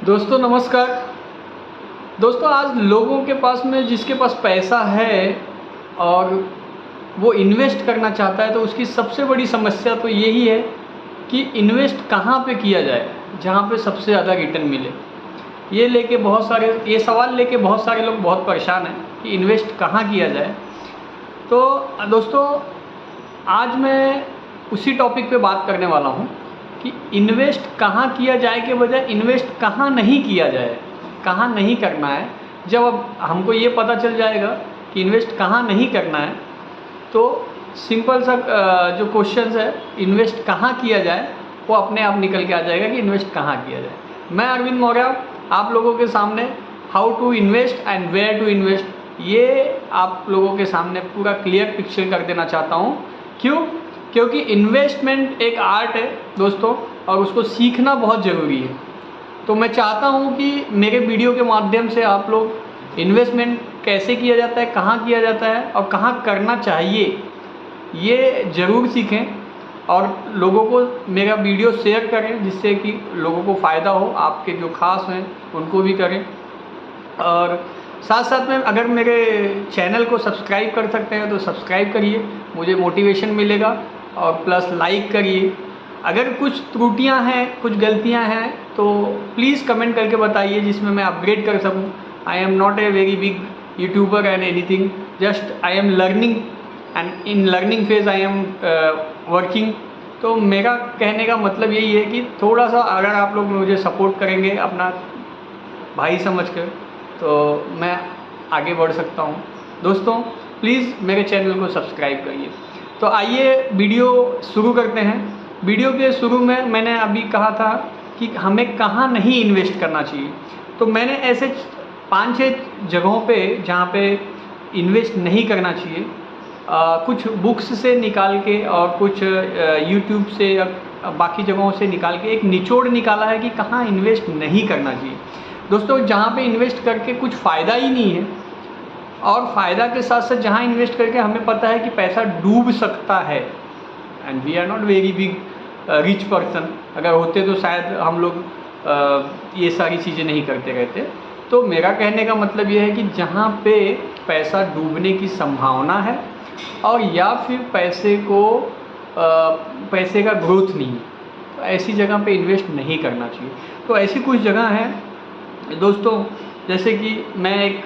दोस्तों नमस्कार। दोस्तों आज लोगों के पास में जिसके पास पैसा है और वो इन्वेस्ट करना चाहता है तो उसकी सबसे बड़ी समस्या तो यही है कि इन्वेस्ट कहाँ पे किया जाए जहाँ पे सबसे ज़्यादा रिटर्न मिले। ये सवाल लेके बहुत सारे लोग बहुत परेशान हैं कि इन्वेस्ट कहाँ किया जाए। तो दोस्तों आज मैं उसी टॉपिक पे बात करने वाला हूँ कि इन्वेस्ट कहाँ किया जाए के बजाय इन्वेस्ट कहाँ नहीं किया जाए, कहाँ नहीं करना है। जब अब हमको ये पता चल जाएगा कि इन्वेस्ट कहाँ नहीं करना है तो सिंपल सा जो क्वेश्चंस है इन्वेस्ट कहाँ किया जाए वो अपने आप निकल के आ जाएगा कि इन्वेस्ट कहाँ किया जाए। मैं अरविंद मौर्य आप लोगों के सामने how to invest and where to invest ये आप लोगों के सामने पूरा क्लियर पिक्चर कर देना चाहता हूँ। क्यों? क्योंकि इन्वेस्टमेंट एक आर्ट है दोस्तों और उसको सीखना बहुत ज़रूरी है। तो मैं चाहता हूँ कि मेरे वीडियो के माध्यम से आप लोग इन्वेस्टमेंट कैसे किया जाता है, कहाँ किया जाता है और कहाँ करना चाहिए ये ज़रूर सीखें और लोगों को मेरा वीडियो शेयर करें जिससे कि लोगों को फ़ायदा हो, आपके जो खास हैं उनको भी करें। और साथ साथ में अगर मेरे चैनल को सब्सक्राइब कर सकते हैं तो सब्सक्राइब करिए, मुझे मोटिवेशन मिलेगा। और प्लस लाइक करिए। अगर कुछ त्रुटियां हैं, कुछ गलतियां हैं तो प्लीज़ कमेंट करके बताइए जिसमें मैं अपग्रेड कर सकूं। I am not a very big YouTuber and anything, just I am learning and in learning phase I am working. तो मेरा कहने का मतलब यही है कि थोड़ा सा अगर आप लोग मुझे सपोर्ट करेंगे अपना भाई समझकर तो मैं आगे बढ़ सकता हूँ। दोस्तों प्लीज़ मेरे चैनल को सब्सक्राइब करिए। तो आइए वीडियो शुरू करते हैं। वीडियो के शुरू में मैंने अभी कहा था कि हमें कहाँ नहीं इन्वेस्ट करना चाहिए। तो मैंने ऐसे 5-6 जगहों पे जहाँ पे इन्वेस्ट नहीं करना चाहिए कुछ बुक्स से निकाल के और कुछ यूट्यूब से या बाकी जगहों से निकाल के एक निचोड़ निकाला है कि कहाँ इन्वेस्ट नहीं करना चाहिए। दोस्तों जहाँ पे इन्वेस्ट करके कुछ फ़ायदा ही नहीं है और फ़ायदा के साथ साथ जहाँ इन्वेस्ट करके हमें पता है कि पैसा डूब सकता है and we are not very big rich person, अगर होते तो शायद हम लोग ये सारी चीज़ें नहीं करते रहते। तो मेरा कहने का मतलब ये है कि जहाँ पे पैसा डूबने की संभावना है और या फिर पैसे का ग्रोथ नहीं है तो ऐसी जगह पे इन्वेस्ट नहीं करना चाहिए। तो ऐसी कुछ जगह हैं दोस्तों, जैसे कि मैं एक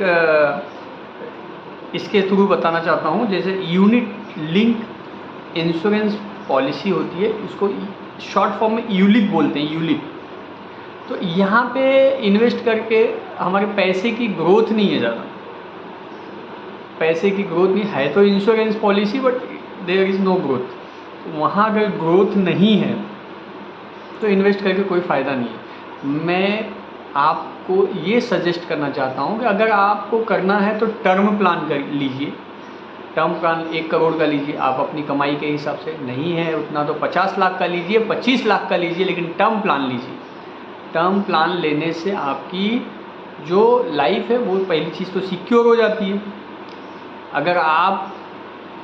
इसके थ्रू बताना चाहता हूँ। जैसे यूनिट लिंक इंश्योरेंस पॉलिसी होती है, उसको शॉर्ट फॉर्म में यूलिप बोलते हैं, यूलिप। तो यहाँ पे इन्वेस्ट करके हमारे पैसे की ग्रोथ नहीं है, ज़्यादा पैसे की ग्रोथ नहीं है। तो insurance policy but there is no growth. वहाँ अगर ग्रोथ नहीं है तो इन्वेस्ट करके कोई फ़ायदा नहीं है। मैं आपको ये सजेस्ट करना चाहता हूँ कि अगर आपको करना है तो टर्म प्लान कर लीजिए। टर्म प्लान 1 करोड़ का लीजिए, आप अपनी कमाई के हिसाब से। नहीं है उतना तो 50 लाख का लीजिए, 25 लाख का लीजिए, लेकिन टर्म प्लान लीजिए। टर्म प्लान लेने से आपकी जो लाइफ है वो पहली चीज़ तो सिक्योर हो जाती है। अगर आप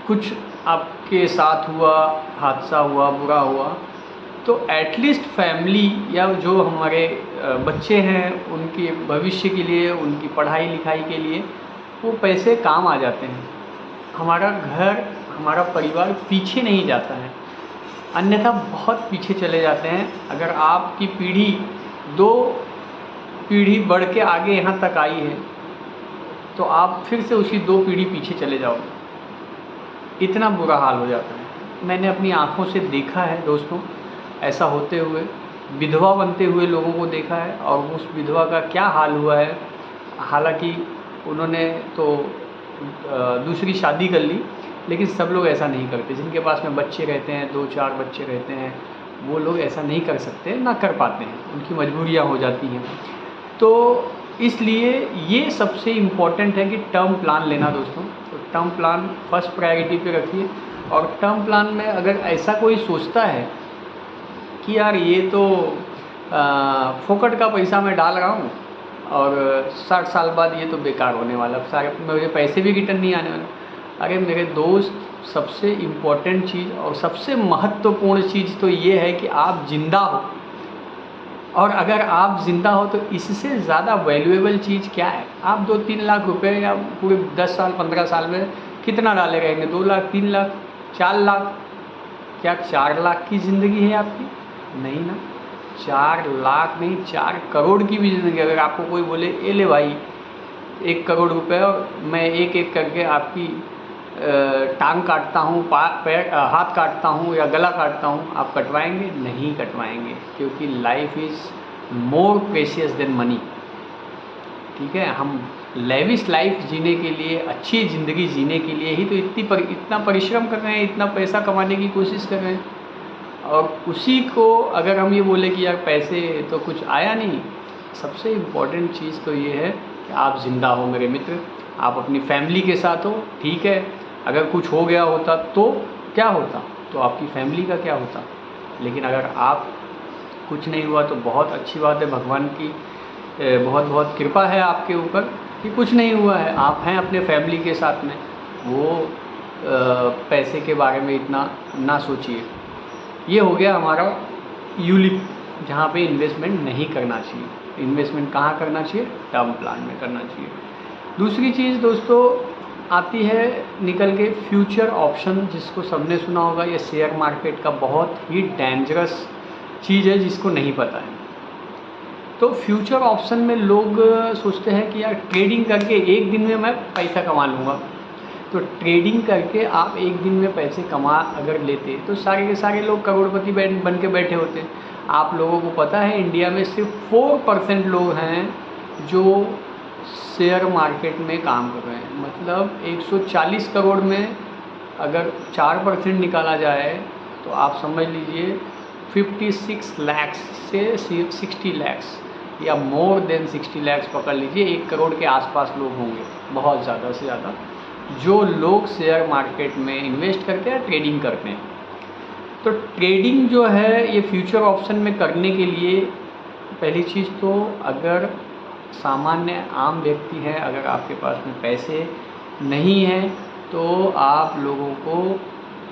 कुछ आपके साथ हुआ, हादसा हुआ, बुरा हुआ, तो एटलीस्ट फैमिली या जो हमारे बच्चे हैं उनके भविष्य के लिए, उनकी पढ़ाई लिखाई के लिए वो पैसे काम आ जाते हैं। हमारा घर, हमारा परिवार पीछे नहीं जाता है, अन्यथा बहुत पीछे चले जाते हैं। अगर आपकी पीढ़ी 2 पीढ़ी बढ़ के आगे यहाँ तक आई है तो आप फिर से उसी 2 पीढ़ी पीछे चले जाओगे, इतना बुरा हाल हो जाता है। मैंने अपनी आँखों से देखा है दोस्तों, ऐसा होते हुए, विधवा बनते हुए लोगों को देखा है और उस विधवा का क्या हाल हुआ है। हालांकि उन्होंने तो दूसरी शादी कर ली, लेकिन सब लोग ऐसा नहीं करते। जिनके पास में बच्चे रहते हैं, 2-4 बच्चे रहते हैं, वो लोग ऐसा नहीं कर सकते, ना कर पाते हैं, उनकी मजबूरियां हो जाती हैं। तो इसलिए ये सबसे इम्पॉर्टेंट है कि टर्म प्लान लेना दोस्तों। तो टर्म प्लान फर्स्ट प्रायोरिटी पे रखिए। और टर्म प्लान में अगर ऐसा कोई सोचता है कि यार ये तो फोकट का पैसा मैं डाल रहा हूँ और 60 साल बाद ये तो बेकार होने वाला, सारे मुझे पैसे भी रिटर्न नहीं आने वाले। अरे मेरे दोस्त, सबसे इम्पोर्टेंट चीज़ और सबसे महत्वपूर्ण चीज़ तो ये है कि आप जिंदा हो और अगर आप ज़िंदा हो तो इससे ज़्यादा वैल्यूएबल चीज़ क्या है? आप 2-3 लाख रुपए या पूरे 10 साल 15 साल में कितना डाले रहेंगे? 2 लाख, 3 लाख, 4 लाख? क्या 4 लाख की ज़िंदगी है आपकी? नहीं ना। 4 लाख नहीं, 4 करोड़ की भी ज़िंदगी। अगर आपको कोई बोले ए ले भाई 1 करोड़ रुपए और मैं एक एक करके आपकी टांग काटता हूँ, पैर हाथ काटता हूँ या गला काटता हूँ, आप कटवाएंगे? नहीं कटवाएंगे, क्योंकि life is more precious than money. ठीक है, हम लेविश लाइफ जीने के लिए, अच्छी ज़िंदगी जीने के लिए ही तो इतना परिश्रम कर रहे हैं, इतना पैसा कमाने की कोशिश कर रहे हैं। और उसी को अगर हम ये बोले कि यार पैसे तो कुछ आया नहीं, सबसे इम्पोर्टेंट चीज़ तो ये है कि आप ज़िंदा हो मेरे मित्र, आप अपनी फैमिली के साथ हो। ठीक है, अगर कुछ हो गया होता तो क्या होता, तो आपकी फैमिली का क्या होता। लेकिन अगर आप कुछ नहीं हुआ तो बहुत अच्छी बात है, भगवान की बहुत बहुत कृपा है आपके ऊपर कि कुछ नहीं हुआ है, आप हैं अपने फैमिली के साथ में। वो पैसे के बारे में इतना ना सोचिए। ये हो गया हमारा यूलिप, जहाँ पे इन्वेस्टमेंट नहीं करना चाहिए। इन्वेस्टमेंट कहाँ करना चाहिए? टर्म प्लान में करना चाहिए। दूसरी चीज़ दोस्तों आती है निकल के फ्यूचर ऑप्शन, जिसको सबने सुना होगा। ये शेयर मार्केट का बहुत ही डेंजरस चीज़ है जिसको नहीं पता है। तो फ्यूचर ऑप्शन में लोग सोचते हैं कि यार ट्रेडिंग करके एक दिन में मैं पैसा कमा लूँगा। तो ट्रेडिंग करके आप एक दिन में पैसे कमा अगर लेते तो सारे के सारे लोग करोड़पति बन के बैठे होते। आप लोगों को पता है इंडिया में सिर्फ 4% लोग हैं जो शेयर मार्केट में काम कर रहे हैं। मतलब 140 करोड़ में अगर 4% निकाला जाए तो आप समझ लीजिए 56 लैक्स से 60 लैक्स या मोर देन 60 लैक्स पकड़ लीजिए, 1 करोड़ के आसपास लोग होंगे, बहुत ज़्यादा से ज़्यादा, जो लोग शेयर मार्केट में इन्वेस्ट करते हैं, ट्रेडिंग करते हैं। तो ट्रेडिंग जो है ये फ्यूचर ऑप्शन में करने के लिए पहली चीज़ तो अगर सामान्य आम व्यक्ति है, अगर आपके पास में पैसे नहीं हैं तो आप लोगों को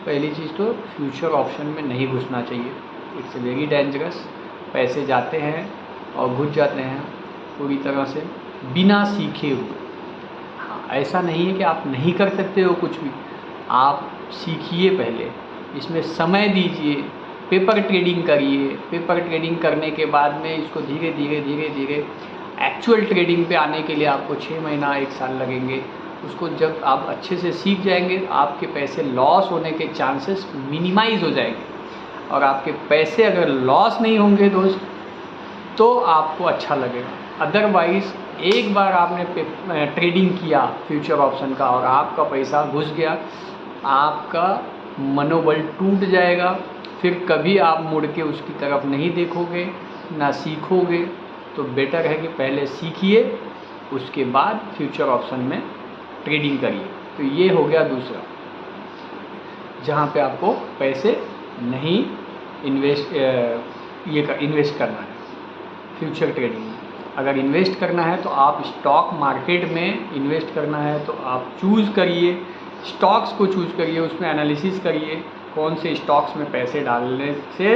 पहली चीज़ तो फ्यूचर ऑप्शन में नहीं घुसना चाहिए। It's very dangerous. पैसे जाते हैं और घुस जाते हैं पूरी तरह से बिना सीखे हुए। हाँ, ऐसा नहीं है कि आप नहीं कर सकते हो कुछ भी, आप सीखिए पहले, इसमें समय दीजिए, पेपर ट्रेडिंग करिए। पेपर ट्रेडिंग करने के बाद में इसको धीरे धीरे एक्चुअल ट्रेडिंग पे आने के लिए आपको 6 महीना 1 साल लगेंगे। उसको जब आप अच्छे से सीख जाएंगे आपके पैसे लॉस होने के चांसेस मिनिमाइज़ हो जाएंगे। और आपके पैसे अगर लॉस नहीं होंगे दोस्त तो आपको अच्छा लगेगा। अदरवाइज़ एक बार आपने ट्रेडिंग किया फ्यूचर ऑप्शन का और आपका पैसा घुस गया, आपका मनोबल टूट जाएगा, फिर कभी आप मुड़ के उसकी तरफ नहीं देखोगे, ना सीखोगे। तो बेटर है कि पहले सीखिए, उसके बाद फ्यूचर ऑप्शन में ट्रेडिंग करिए। तो ये हो गया दूसरा, जहाँ पे आपको पैसे नहीं इन्वेस्ट करना है फ्यूचर ट्रेडिंग में। अगर इन्वेस्ट करना है तो आप स्टॉक मार्केट में इन्वेस्ट करना है तो आप चूज़ करिए, स्टॉक्स को चूज़ करिए, उसमें एनालिसिस करिए कौन से स्टॉक्स में पैसे डालने से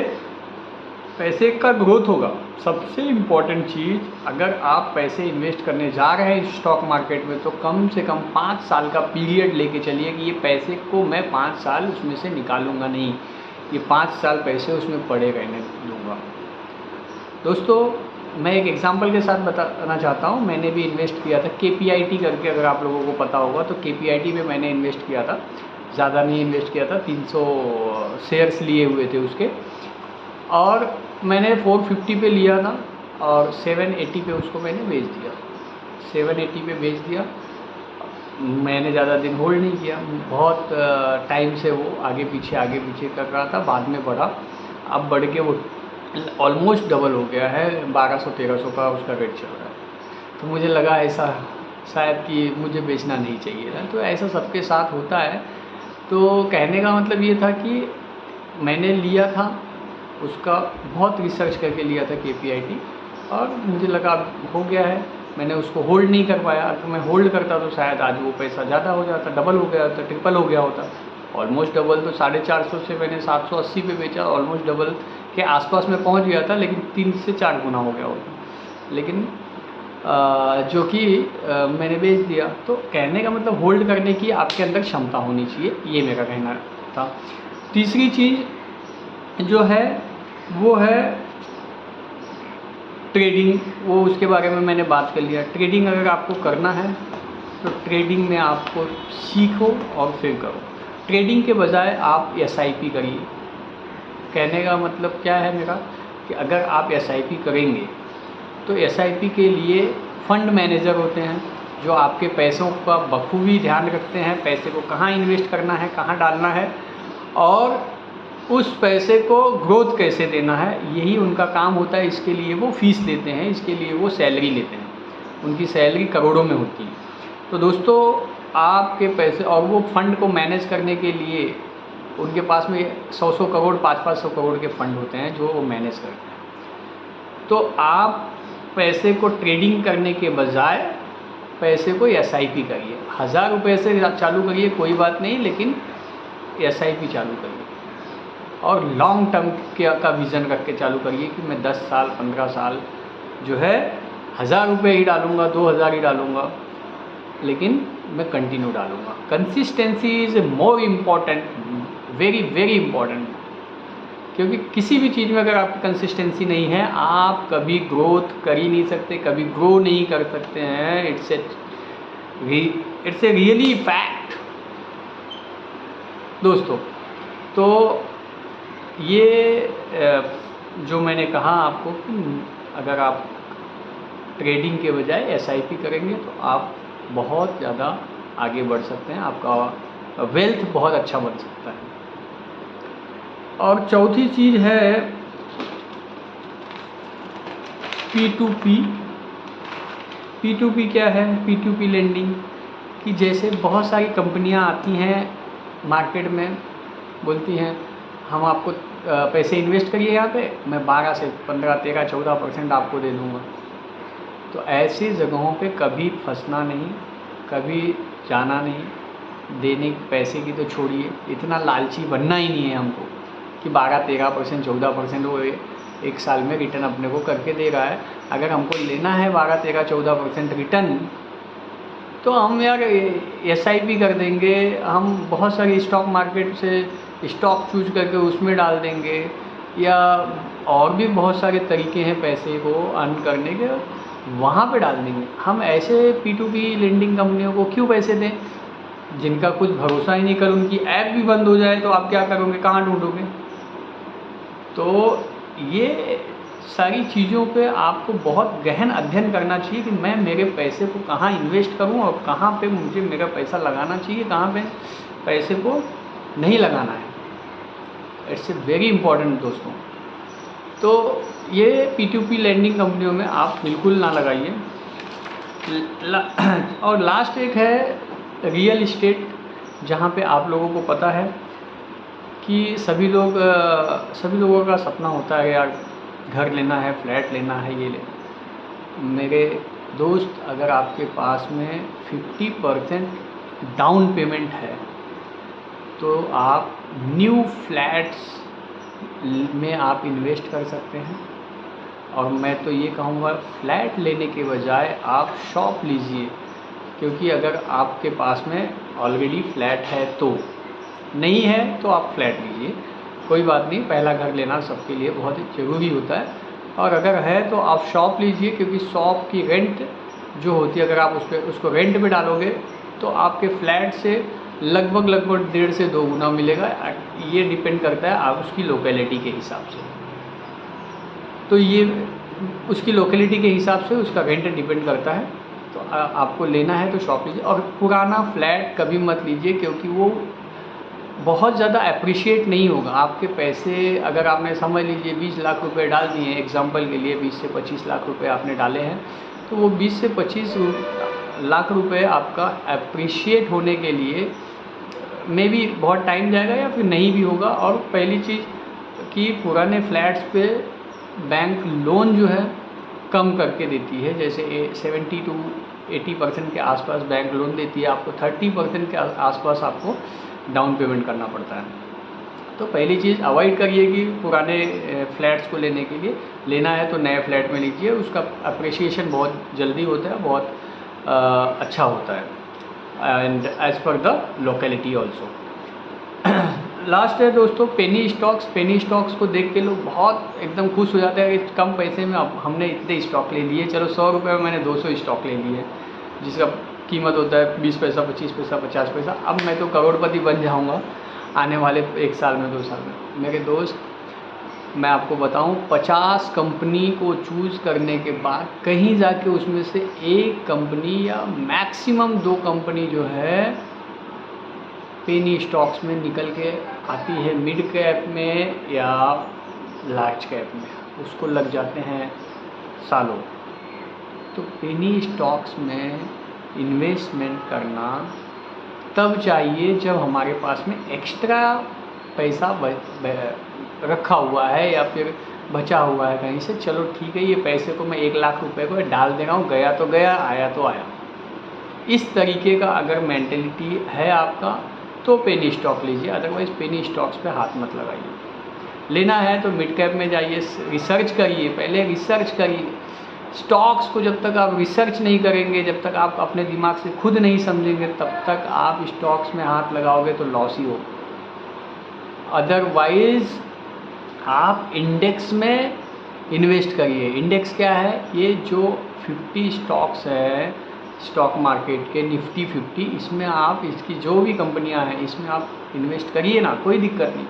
पैसे का ग्रोथ होगा। सबसे इम्पॉर्टेंट चीज़, अगर आप पैसे इन्वेस्ट करने जा रहे हैं स्टॉक मार्केट में तो कम से कम 5 साल का पीरियड लेके चलिए कि ये पैसे को मैं 5 साल उसमें से निकालूंगा नहीं, ये 5 साल पैसे उसमें पड़े रहने दूँगा। दोस्तों मैं एक एग्जांपल के साथ बताना चाहता हूँ। मैंने भी इन्वेस्ट किया था KPIT करके, अगर आप लोगों को पता होगा तो KPIT में मैंने इन्वेस्ट किया था। ज़्यादा नहीं इन्वेस्ट किया था, 300 शेयर्स लिए हुए थे उसके, और मैंने 450 पे लिया था और 780 पे उसको मैंने बेच दिया। 780 पे बेच दिया। मैंने ज़्यादा दिन होल्ड नहीं किया, बहुत टाइम से वो आगे पीछे कर रहा था, बाद में बढ़ा, अब बढ़ के वो ऑलमोस्ट डबल हो गया है, 1200-1300 का उसका रेट चल रहा है। तो मुझे लगा ऐसा शायद कि मुझे बेचना नहीं चाहिए था। तो ऐसा सबके साथ होता है। तो कहने का मतलब ये था कि मैंने लिया था, उसका बहुत रिसर्च करके लिया था KPIT, और मुझे लगा हो गया है, मैंने उसको होल्ड नहीं कर पाया। तो मैं होल्ड करता तो शायद आज वो पैसा ज़्यादा हो जाता, डबल हो गया होता, ट्रिपल हो गया होता। ऑलमोस्ट डबल तो 450 से मैंने 780 पे बेचा, ऑलमोस्ट डबल के आसपास में पहुंच गया था, लेकिन 3 से 4 गुना हो गया होगा, लेकिन जो कि मैंने बेच दिया। तो कहने का मतलब होल्ड करने की आपके अंदर क्षमता होनी चाहिए, ये मेरा कहना था। तीसरी चीज़ जो है वो है ट्रेडिंग, वो उसके बारे में मैंने बात कर लिया। ट्रेडिंग अगर आपको करना है तो ट्रेडिंग में आपको सीखो और फिर करो। ट्रेडिंग के बजाय आप SIP करिए। कहने का मतलब क्या है मेरा कि अगर आप SIP करेंगे तो SIP के लिए फंड मैनेजर होते हैं जो आपके पैसों का बखूबी ध्यान रखते हैं, पैसे को कहाँ इन्वेस्ट करना है, कहाँ डालना है और उस पैसे को ग्रोथ कैसे देना है, यही उनका काम होता है। इसके लिए वो फीस लेते हैं, इसके लिए वो सैलरी लेते हैं, उनकी सैलरी करोड़ों में होती है। तो दोस्तों आपके पैसे और वो फंड को मैनेज करने के लिए उनके पास में 100-100 करोड़ 500-500 करोड़ के फंड होते हैं जो वो मैनेज करते हैं। तो आप पैसे को ट्रेडिंग करने के बजाय पैसे को SIP करिए। 1000 रुपये से चालू करिए, कोई बात नहीं, लेकिन SIP चालू करिए और लॉन्ग टर्म का विज़न रख के चालू करिए कि मैं 10 साल 15 साल जो है 1000 रुपये ही डालूँगा, 2000 ही डालूँगा, लेकिन मैं कंटिन्यू डालूँगा। Consistency is more important, very very important, क्योंकि किसी भी चीज़ में अगर आपकी कंसिस्टेंसी नहीं है आप कभी ग्रोथ कर ही नहीं सकते, कभी ग्रो नहीं कर सकते हैं। इट्स ए रियली फैक्ट दोस्तों। तो ये जो मैंने कहा आपको कि अगर आप ट्रेडिंग के बजाय SIP करेंगे तो आप बहुत ज़्यादा आगे बढ़ सकते हैं, आपका वेल्थ बहुत अच्छा बन सकता है। और चौथी चीज़ है P2P। P2P क्या है? P2P लेंडिंग कि जैसे बहुत सारी कंपनियां आती हैं मार्केट में, बोलती हैं हम आपको पैसे इन्वेस्ट करिए यहाँ पे, मैं 12 से 15, 13, 14% आपको दे दूँगा। तो ऐसी जगहों पे कभी फंसना नहीं, कभी जाना नहीं। देने पैसे की तो छोड़िए, इतना लालची बनना ही नहीं है हमको कि 12-13%, 14% वो एक साल में रिटर्न अपने को करके दे रहा है। अगर हमको लेना है 12-13-14% रिटर्न तो हम यार SIP कर देंगे, हम बहुत सारी स्टॉक मार्केट से स्टॉक चूज करके उसमें डाल देंगे, या और भी बहुत सारे तरीके हैं पैसे को अर्न करने के, वहाँ पे डाल देंगे। हम ऐसे P2P लेंडिंग कंपनियों को क्यों पैसे दें जिनका कुछ भरोसा ही नहीं, कर उनकी ऐप भी बंद हो जाए तो आप क्या करोगे, कहाँ ढूंढोगे? तो ये सारी चीज़ों पे आपको बहुत गहन अध्ययन करना चाहिए कि मैं मेरे पैसे को कहाँ इन्वेस्ट करूँ और कहाँ पे मुझे मेरा पैसा लगाना चाहिए, कहाँ पे पैसे को नहीं लगाना है। इट्स ए वेरी इम्पॉर्टेंट दोस्तों। तो ये P2P लेंडिंग कंपनियों में आप बिल्कुल ना लगाइए। और लास्ट एक है रियल इस्टेट, जहाँ पे आप लोगों को पता है कि सभी लोगों का सपना होता है यार घर लेना है, फ्लैट लेना है, ये ले। मेरे दोस्त, अगर आपके पास में 50% डाउन पेमेंट है तो आप न्यू फ्लैट्स में आप इन्वेस्ट कर सकते हैं। और मैं तो ये कहूँगा फ्लैट लेने के बजाय आप शॉप लीजिए, क्योंकि अगर आपके पास में ऑलरेडी फ्लैट है तो, नहीं है तो आप फ्लैट लीजिए, कोई बात नहीं। पहला घर लेना सबके लिए बहुत ही ज़रूरी होता है। और अगर है तो आप शॉप लीजिए, क्योंकि शॉप की रेंट जो होती है, अगर आप उसको रेंट पे डालोगे तो आपके फ्लैट से लगभग 1.5 से 2 गुना मिलेगा। ये डिपेंड करता है आप उसकी लोकेलिटी के हिसाब से। तो ये उसकी लोकेलिटी के हिसाब से उसका रेंट डिपेंड करता है। तो आपको लेना है तो शॉप लीजिए। और पुराना फ्लैट कभी मत लीजिए, क्योंकि वो बहुत ज़्यादा अप्रिशिएट नहीं होगा। आपके पैसे अगर आपने समझ लीजिए 20 लाख रुपए डाल दिए, एग्जांपल के लिए 20 से 25 लाख रुपए आपने डाले हैं, तो वो 20 से 25 लाख रुपए आपका अप्रिशिएट होने के लिए मे भी बहुत टाइम जाएगा या फिर नहीं भी होगा। और पहली चीज़ कि पुराने फ्लैट्स पे बैंक लोन जो है कम करके देती है, जैसे 70 to 80% के आसपास बैंक लोन देती है, आपको 30% के आसपास आपको डाउन पेमेंट करना पड़ता है। तो पहली चीज़ अवॉइड करिए कि पुराने फ्लैट्स को लेने के लिए, लेना है तो नए फ्लैट में लीजिए, उसका अप्रिसिएशन बहुत जल्दी होता है, बहुत अच्छा होता है and as per the locality also. Last है दोस्तों पेनी स्टॉक्स। पेनी स्टॉक्स को देख के लोग बहुत एकदम खुश हो जाते हैं कि कम पैसे में अब हमने इतने स्टॉक ले लिए, चलो 100 रुपये में मैंने 200 स्टॉक ले लिए, जिसका कीमत होता है 20 पैसा, 25 पैसा, 50 पैसा। अब मैं तो करोड़पति बन जाऊंगा आने वाले 1 साल में, 2 साल में। मेरे दोस्त, मैं आपको बताऊं, 50 कंपनी को चूज़ करने के बाद कहीं जाके उसमें से एक कंपनी या मैक्सिमम 2 कंपनी जो है पेनी स्टॉक्स में निकल के आती है, मिड कैप में या लार्ज कैप में, उसको लग जाते हैं सालों। तो पेनी स्टॉक्स में इन्वेस्टमेंट करना तब चाहिए जब हमारे पास में एक्स्ट्रा पैसा रखा हुआ है या फिर बचा हुआ है कहीं से। चलो ठीक है, ये पैसे को मैं 1 लाख रुपए को डाल दे रहा हूँ, गया तो गया, आया तो आया। इस तरीके का अगर मेंटेलिटी है आपका तो पेनी स्टॉक लीजिए, अदरवाइज़ पेनी स्टॉक्स पे हाथ मत लगाइए। लेना है तो मिड कैप में जाइए, रिसर्च करिए, पहले रिसर्च करिए। स्टॉक्स को जब तक आप रिसर्च नहीं करेंगे, जब तक आप अपने दिमाग से खुद नहीं समझेंगे, तब तक आप स्टॉक्स में हाथ लगाओगे तो लॉस ही होगा। अदरवाइज़ आप इंडेक्स में इन्वेस्ट करिए। इंडेक्स क्या है? ये जो 50 स्टॉक्स है स्टॉक मार्केट के, निफ्टी 50, इसमें आप इसकी जो भी कंपनियां हैं इसमें आप इन्वेस्ट करिए ना, कोई दिक्कत नहीं,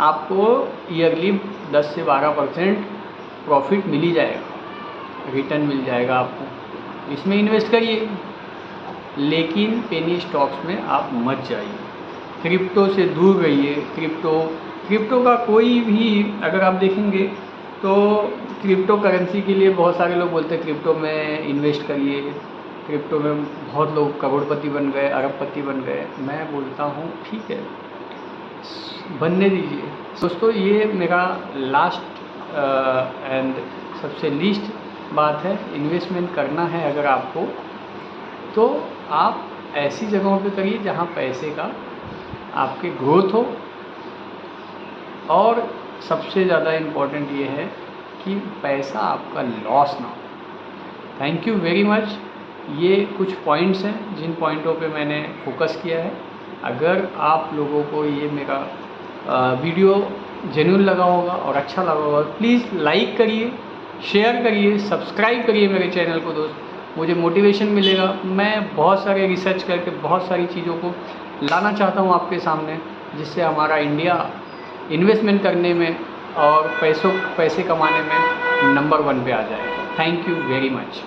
आपको ईयरली 10 से 12% प्रॉफिट मिल ही जाएगा, रिटर्न मिल जाएगा आपको, इसमें इन्वेस्ट करिए। लेकिन पेनी स्टॉक्स में आप मत जाइए, क्रिप्टो से दूर रहिए। क्रिप्टो का कोई भी अगर आप देखेंगे तो क्रिप्टो करेंसी के लिए बहुत सारे लोग बोलते हैं क्रिप्टो में इन्वेस्ट करिए, क्रिप्टो में बहुत लोग करोड़पति बन गए, अरबपति बन गए। मैं बोलता हूँ ठीक है, बनने दीजिए। दोस्तों, ये मेरा लास्ट एंड सबसे लीस्ट बात है। इन्वेस्टमेंट करना है अगर आपको, तो आप ऐसी जगहों पे करिए जहाँ पैसे का आपके ग्रोथ हो, और सबसे ज़्यादा इम्पोर्टेंट ये है कि पैसा आपका लॉस ना हो। Thank you very much. ये कुछ पॉइंट्स हैं जिन पॉइंटों पे मैंने फोकस किया है। अगर आप लोगों को ये मेरा वीडियो जेन्युइन लगा होगा और अच्छा लगा होगा, प्लीज़ लाइक करिए, शेयर करिए, सब्सक्राइब करिए मेरे चैनल को दोस्त। मुझे मोटिवेशन मिलेगा। मैं बहुत सारे रिसर्च करके बहुत सारी चीज़ों को लाना चाहता हूँ आपके सामने, जिससे हमारा इंडिया इन्वेस्टमेंट करने में और पैसे कमाने में नंबर 1 पे आ जाए। Thank you very much.